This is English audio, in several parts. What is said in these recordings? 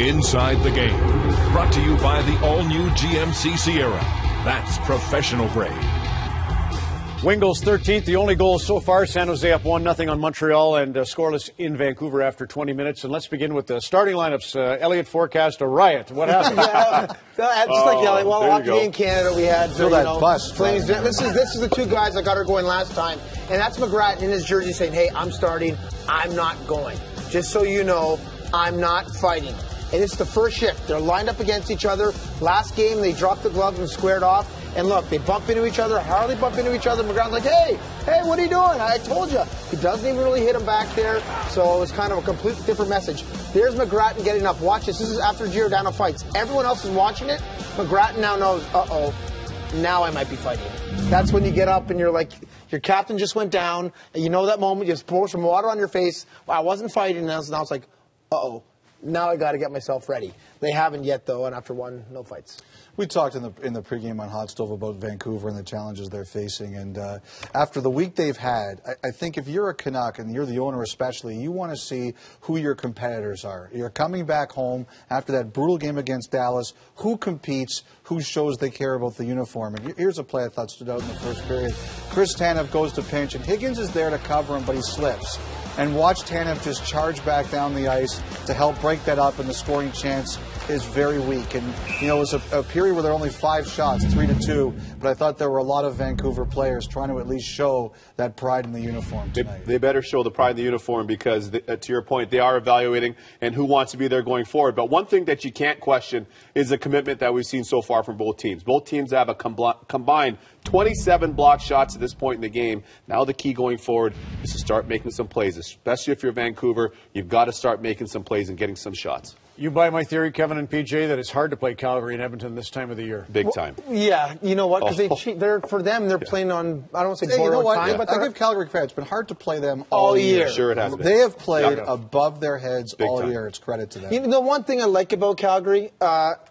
Inside the Game, brought to you by the all-new GMC Sierra. That's professional grade. Wingles 13th, the only goal so far. San Jose up 1-0 on Montreal and scoreless in Vancouver after 20 minutes. And let's begin with the starting lineups. Elliott forecast a riot. What happened? Just like Elliott. Well, hockey in Canada, we had Flames. This is the two guys that got her going last time. And that's McGrattan in his jersey saying, hey, I'm starting. I'm not going. Just so you know, I'm not fighting. And it's the first shift. They're lined up against each other. Last game, they dropped the gloves and squared off. And look, they bump into each other. Harley bump into each other. McGrattan's like, hey, what are you doing? I told you. He doesn't even really hit him back there. So it was kind of a completely different message. There's McGrattan getting up. Watch this. This is after Giordano fights. Everyone else is watching it. McGrattan now knows, now I might be fighting. That's when you get up and you're like, your captain just went down. And you know that moment. You just pour some water on your face. Well, I wasn't fighting. Now it's like, now I got to get myself ready. They haven't yet, though, and after one, no fights. We talked in the pregame on Hot Stove about Vancouver and the challenges they're facing, and after the week they've had, I think if you're a Canuck, and you're the owner especially, you want to see who your competitors are. You're coming back home after that brutal game against Dallas. Who competes? Who shows they care about the uniform? And here's a play I thought stood out in the first period. Chris Tanev goes to pinch, and Higgins is there to cover him, but he slips. And watch Tanev just charge back down the ice to help break that up, and the scoring chance is very weak. And, it was a period where there were only 5 shots, 3-2, but I thought there were a lot of Vancouver players trying to at least show that pride in the uniform tonight. They better show the pride in the uniform because, to your point, they are evaluating and who wants to be there going forward. But one thing that you can't question is the commitment that we've seen so far from both teams. Both teams have a combined 27 blocked shots at this point in the game. Now the key going forward is to start making some plays, especially if you're Vancouver. You've got to start making some plays and getting some shots. You buy my theory, Kevin and PJ, that it's hard to play Calgary and Edmonton this time of the year. Big time. Yeah, you know what? Because they're playing on, I don't want to say borrowed time, but I give Calgary credit. It's been hard to play them all year. Sure, it has been. They have played above their heads all year. It's credit to them. You know, the one thing I like about Calgary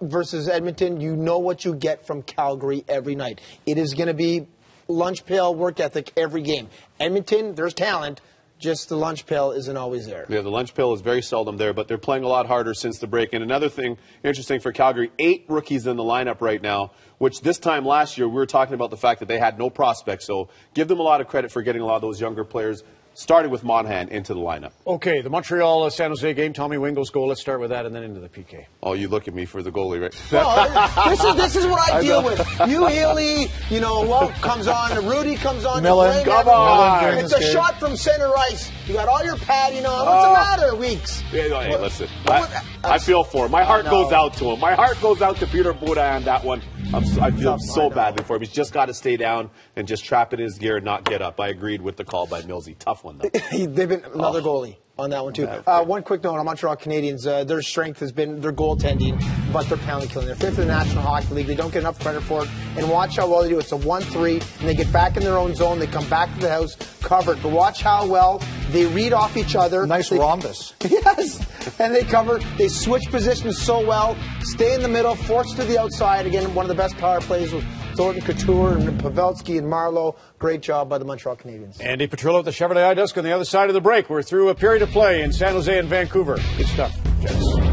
versus Edmonton, you know what you get from Calgary every night. It is going to be lunch pail work ethic every game. Edmonton, there's talent. Just the lunch pail isn't always there. Yeah, the lunch pail is very seldom there, but they're playing a lot harder since the break. And another thing interesting for Calgary, 8 rookies in the lineup right now, which this time last year we were talking about the fact that they had no prospects. So give them a lot of credit for getting a lot of those younger players, starting with Monahan, into the lineup. Okay, the Montreal-San Jose game, Tommy Wingles' goal. Let's start with that and then into the PK. Oh, you look at me for the goalie, right? Well, this is what I deal with. You, Healy, comes on. Rudy comes on. Millen, come on. It's a shot from center ice. You got all your padding on. What's the matter, Weeks? Hey, listen. I feel for him. My heart goes out to him. My heart goes out to Peter Buda on that one. I feel so badly for him. He's just got to stay down and just trap it in his gear and not get up. I agreed with the call by Millsy. Tough one, though. They've been another goalie on that one, too. One quick note on Montreal Canadiens. Their strength has been their goaltending, but they're penalty killing. They're 5th in the National Hockey League. They don't get enough credit for it. And watch how well they do. It's a 1-3, and they get back in their own zone. They come back to the house covered. But watch how well they read off each other. Nice rhombus. Yes. And they cover. They switch positions so well. Stay in the middle, force to the outside. Again, one of the best power plays with Thornton, Couture, and Pavelski and Marleau. Great job by the Montreal Canadiens. Andy Petrillo at the Chevrolet iDesk on the other side of the break. We're through a period of play in San Jose and Vancouver. Good stuff, gents.